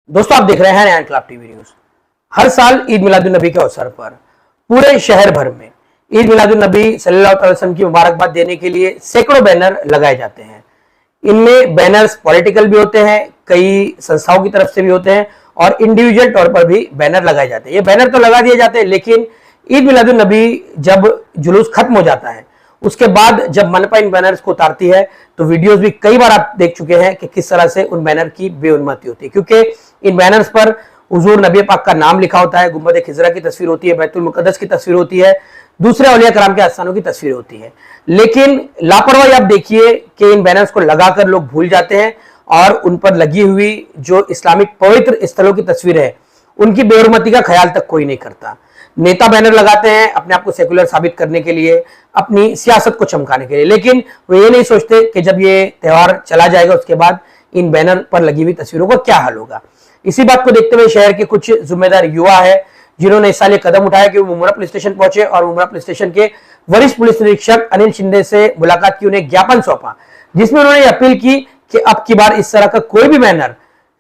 दोस्तों, आप देख रहे हैं नया इनकलाब टीवी न्यूज। हर साल ईद मिलादुन नबी के अवसर पर पूरे शहर भर में ईद मिलादुन नबी सल्लल्लाहु अलैहि वसल्लम की मुबारकबाद देने के लिए सैकड़ों बैनर लगाए जाते हैं। इनमें बैनर्स पॉलिटिकल भी होते हैं, कई संस्थाओं की तरफ से भी होते हैं और इंडिविजुअल तौर पर भी बैनर लगाए जाते हैं। ये बैनर तो लगा दिए जाते हैं, लेकिन ईद मिलादुन नबी जब जुलूस खत्म हो जाता है, उसके बाद जब मनपा इन बैनर्स को उतारती है तो वीडियोस भी कई बार आप देख चुके हैं कि किस तरह से उन बैनर की बेउन्नति होती है, क्योंकि इन बैनर्स पर हुजूर नबी पाक का नाम लिखा होता है, गुंबद खिजरा की तस्वीर होती है, बैतुल मुकद्दस की तस्वीर होती है, दूसरे औलिया कराम के आस्थानों की तस्वीर होती है। लेकिन लापरवाही आप देखिए कि इन बैनर्स को लगाकर लोग भूल जाते हैं और उन पर लगी हुई जो इस्लामिक पवित्र स्थलों की तस्वीर है उनकी बेहुरमती का ख्याल तक कोई नहीं करता। नेता बैनर लगाते हैं अपने आप को सेकुलर साबित करने के लिए, अपनी सियासत को चमकाने के लिए, लेकिन वो ये नहीं सोचते कि जब ये त्यौहार चला जाएगा उसके बाद इन बैनर पर लगी हुई तस्वीरों का क्या हाल होगा। इसी बात को देखते हुए शहर के कुछ जिम्मेदार युवा है जिन्होंने इस साल ये कदम उठाया कि वो मुमरा पुलिस स्टेशन पहुंचे और मुमरा पुलिस स्टेशन के वरिष्ठ पुलिस निरीक्षक अनिल शिंदे से मुलाकात की, उन्हें ज्ञापन सौंपा जिसमें उन्होंने अपील की कि अब की बार इस तरह का कोई भी बैनर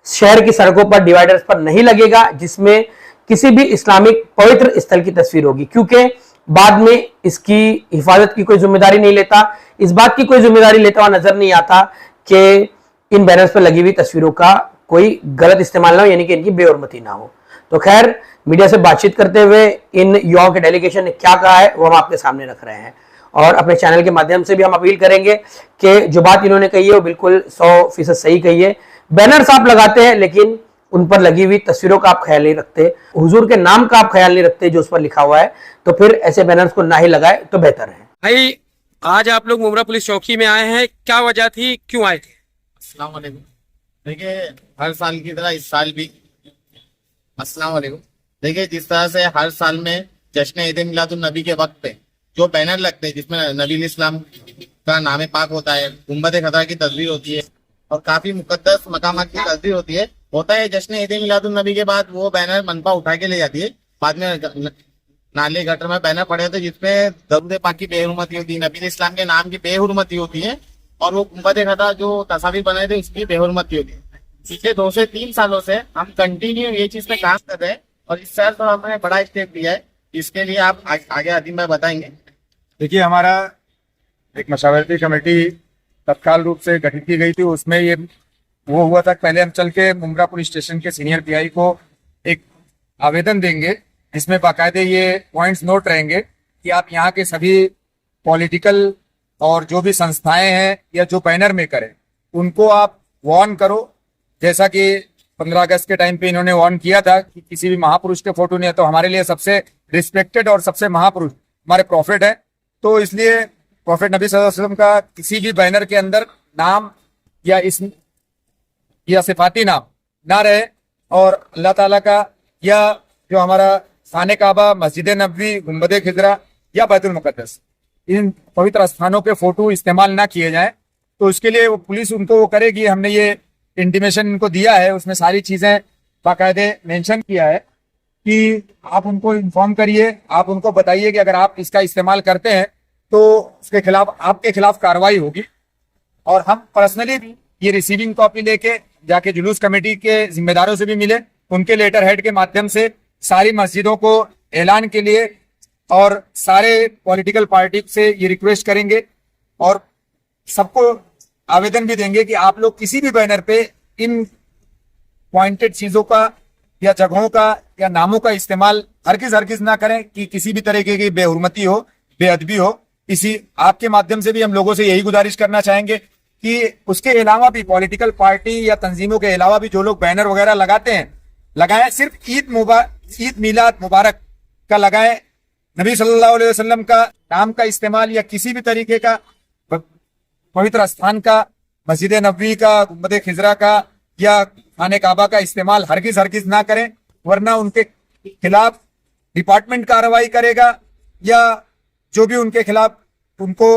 शहर की सड़कों पर, डिवाइडर्स पर नहीं लगेगा जिसमें किसी भी इस्लामिक पवित्र स्थल की तस्वीर होगी, क्योंकि बाद में इसकी हिफाजत की कोई जिम्मेदारी नहीं लेता, इस बात की कोई जिम्मेदारी लेता हुआ नजर नहीं आता कि इन बैनर्स पर लगी हुई तस्वीरों का कोई गलत इस्तेमाल ना हो, यानी कि इनकी बेहुरमती ना हो। तो खैर, मीडिया से बातचीत करते हुए इन युवाओं के डेलीगेशन ने क्या कहा है वो हम आपके सामने रख रहे हैं और अपने चैनल के माध्यम से भी हम अपील करेंगे कि जो बात इन्होंने कही है वो बिल्कुल 100% सही कही है। बैनर्स आप लगाते हैं लेकिन उन पर लगी हुई तस्वीरों का आप ख्याल नहीं रखते, हुजूर के नाम का आप ख्याल नहीं रखते जो उस पर लिखा हुआ है, तो फिर ऐसे बैनर्स को ना ही लगाए तो बेहतर है। भाई, आज आप लोग मुमरा पुलिस चौकी में आए हैं, क्या वजह थी, क्यों आए थे? अस्सलाम वालेकुम। देखिए, हर साल की तरह इस साल भी अस्सलाम वालेकुम। देखिए, जिस तरह से हर साल में जश्न ईद मिलादुन नबी के वक्त पे जो बैनर लगते हैं जिसमें नबी इस्लाम का नाम पाक होता है, गुंबद खतरा की तस्वीर होती है और काफी मुकद्दस मकामात की तस्वीर होती है, होता है जश्न ईद मिलादुन नबी के बाद वो बैनर मनपा उठा के ले जाती है। बाद में नाले गटर में बैनर पड़े होते हैं जिसमें दरूद पाक की बेहुरमती होती है, नबी इस्लाम के नाम की बेहुरमती होती है और वो गुंबद खतरा जो तस्वीर बनाए थे उसकी बेहुरमती होती है। पिछले 2 से 3 सालों से हम कंटिन्यू ये चीज पे काम कर रहे हैं और इस साल तो हमने बड़ा स्टेप लिया है, इसके लिए आप आगे अदीम भाई बताएंगे। देखिए, हमारा एक मशावरती कमेटी तत्काल रूप से गठित की गई थी। उसमें ये वो हुआ था, पहले हम चल के मुमरा पुलिस स्टेशन के सीनियर पीआई को एक आवेदन देंगे जिसमें बाकायदे ये पॉइंट्स नोट रहेंगे कि आप यहाँ के सभी पॉलिटिकल और जो भी संस्थाएं हैं या जो बैनर मेकर है उनको आप वार्न करो, जैसा कि 15 अगस्त के टाइम पे इन्होंने वार्न किया था कि किसी भी महापुरुष के फोटो नहीं है। तो हमारे लिए सबसे रिस्पेक्टेड और सबसे महापुरुष हमारे प्रॉफिट है, तो इसलिए प्रॉफिट नबी सल्लल्लाहु अलैहि वसल्लम का किसी भी बैनर के अंदर नाम या इस या सिफाती नाम ना रहे और अल्लाह ताला का या जो हमारा खाने काबा, मस्जिद नबवी, गुंबद खिजरा या बैतुल मुकद्दस, इन पवित्र स्थानों के फोटो इस्तेमाल ना किए जाएं। तो उसके लिए वो पुलिस उनको वो करेगी। हमने ये इंटीमेशन इनको दिया है, उसमें सारी चीजें बाकायदे मेंशन किया है कि आप उनको इन्फॉर्म करिए, आप उनको बताइए कि अगर आप इसका इस्तेमाल करते हैं तो उसके खिलाफ आपके खिलाफ कार्रवाई होगी। और हम पर्सनली भी ये रिसीविंग कॉपी लेके जाके जुलूस कमेटी के जिम्मेदारों से भी मिले, उनके लेटर हेड के माध्यम से सारी मस्जिदों को ऐलान के लिए और सारे पॉलिटिकल पार्टी से ये रिक्वेस्ट करेंगे और सबको आवेदन भी देंगे कि आप लोग किसी भी बैनर पे इन पॉइंटेड चीजों का या जगहों का या नामों का इस्तेमाल हरगिज ना करें कि किसी भी तरीके की बेहुरमती हो, बेअदबी हो। इसी आपके माध्यम से भी हम लोगों से यही गुजारिश करना चाहेंगे कि उसके अलावा भी पॉलिटिकल पार्टी या तंजीमों के अलावा भी जो लोग बैनर वगैरह लगाते हैं, लगाएं सिर्फ ईद मिलाद मुबारक का लगाएं। नबी सल्लल्लाहु अलैहि वसल्लम का नाम का इस्तेमाल या किसी भी तरीके का पवित्र स्थान का, मस्जिद नबवी का, गुंबद खिजरा का या खाने काबा का इस्तेमाल हरगिज ना करें, वरना उनके खिलाफ डिपार्टमेंट कार्रवाई करेगा या जो भी उनके खिलाफ, उनको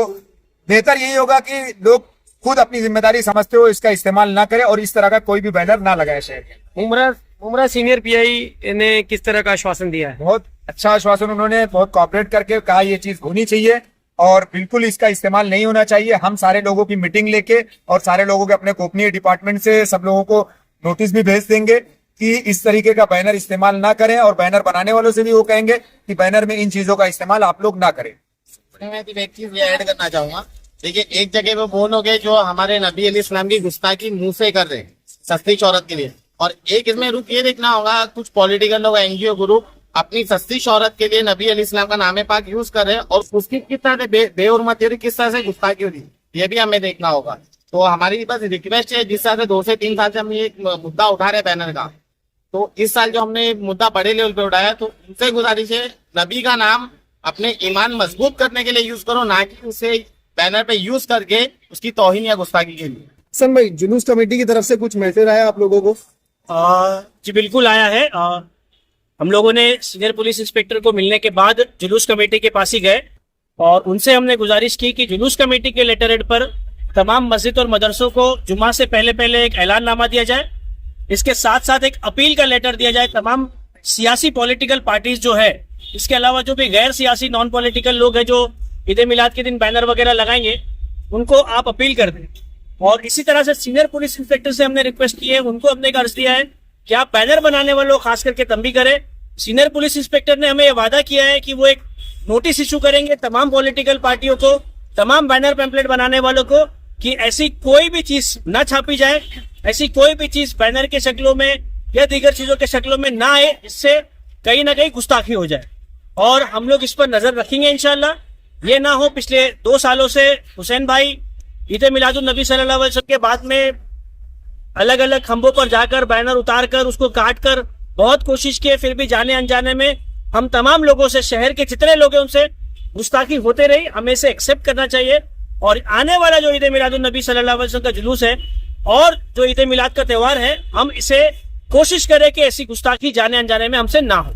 बेहतर यही होगा कि लोग खुद अपनी जिम्मेदारी समझते हो इसका इस्तेमाल ना करें और इस तरह का कोई भी बैनर ना लगाए शहर के। मुमरा सीनियर पीआई ने किस तरह का आश्वासन दिया है? बहुत अच्छा आश्वासन, उन्होंने बहुत कॉपरेट करके कहा ये चीज होनी चाहिए और बिल्कुल इसका इस्तेमाल नहीं होना चाहिए। हम सारे लोगों की मीटिंग लेके और सारे लोगों के अपने गोपनीय डिपार्टमेंट से सब लोगों को नोटिस भी भेज देंगे कि इस तरीके का बैनर इस्तेमाल ना करें, और बैनर बनाने वालों से भी वो कहेंगे कि बैनर में इन चीजों का इस्तेमाल आप लोग ना करें। मैं तो एक चीज ये ऐड करना चाहूंगा। देखिए, एक जगह पे बोलोगे जो हमारे नबी अलैहि सलाम की गुस्ताखी मुंह से कर रहे हैं सस्ती शोहरत के लिए, और एक इसमें रुख ये देखना होगा कुछ पॉलिटिकल लोग, एनजीओ ग्रुप अपनी सस्ती शोहरत के लिए नबी अलैहि सलाम का नाम पाक यूज कर रहे हैं, और उसकी किस तरह से बेहुरमती हो रही, किस तरह से गुस्ताखी हो रही, ये भी हमें देखना होगा। तो हमारी बस रिक्वेस्ट है, जिस तरह से 2 से 3 साल से हम ये मुद्दा उठा रहे बैनर का, तो इस साल जो हमने मुद्दा बड़े लेवल पे उठाया, तो उनसे गुजारिश है नबी का नाम अपने ईमान मजबूत करने के लिए यूज करो, ना कि उसे बैनर पे यूज करके उसकी तौहीन या गुस्ताखी के लिए। हसन भाई, जुलूस कमेटी की तरफ से कुछ मैसेज आया आप लोगों को? जी बिल्कुल आया है। हम लोगों ने सीनियर पुलिस इंस्पेक्टर को मिलने के बाद जुलूस कमेटी के पास ही गए और उनसे हमने गुजारिश की कि जुलूस कमेटी के लेटर हेड पर तमाम मस्जिद और मदरसों को जुमा से पहले एक ऐलाननामा दिया जाए। इसके साथ साथ एक अपील का लेटर दिया जाए तमाम सियासी पॉलिटिकल पार्टीज जो है, इसके अलावा जो भी गैर सियासी नॉन पॉलिटिकल लोग हैं जो ईद मिलाद के दिन बैनर वगैरह लगाएंगे, उनको आप अपील कर दें। और इसी तरह से सीनियर पुलिस इंस्पेक्टर से हमने रिक्वेस्ट की है, उनको हमने एक अर्ज दिया है कि आप बैनर बनाने वालों खास करके तंबी करें। सीनियर पुलिस इंस्पेक्टर ने हमें ये वादा किया है कि वो एक नोटिस इशू करेंगे तमाम पॉलिटिकल पार्टियों को, तमाम बैनर पैम्पलेट बनाने वालों को, कि ऐसी कोई भी चीज ना छापी जाए, ऐसी कोई भी चीज बैनर के शक्लों में या दीगर चीजों के शक्लों में ना आए, जिससे कहीं ना कहीं गुस्ताखी हो जाए। और हम लोग इस पर नजर रखेंगे इंशाल्लाह। ये ना हो पिछले 2 सालों से हुसैन भाई ईद मिलादुन नबी सल्लल्लाहु अलैहि वसल्लम के बाद में अलग अलग खंभों पर जाकर बैनर उतार कर उसको काट कर बहुत कोशिश किए, फिर भी जाने अनजाने में हम तमाम लोगों से, शहर के जितने लोग हैं उनसे गुस्ताखी होते रही। हमें इसे एक्सेप्ट करना चाहिए और आने वाला जो ईद मिलादुन नबी सल्लल्लाहु अलैहि वसल्लम का जुलूस है और जो ईद मिलाद का त्यौहार है, हम इसे कोशिश करें कि ऐसी गुस्ताखी जाने अनजाने में हमसे ना हो।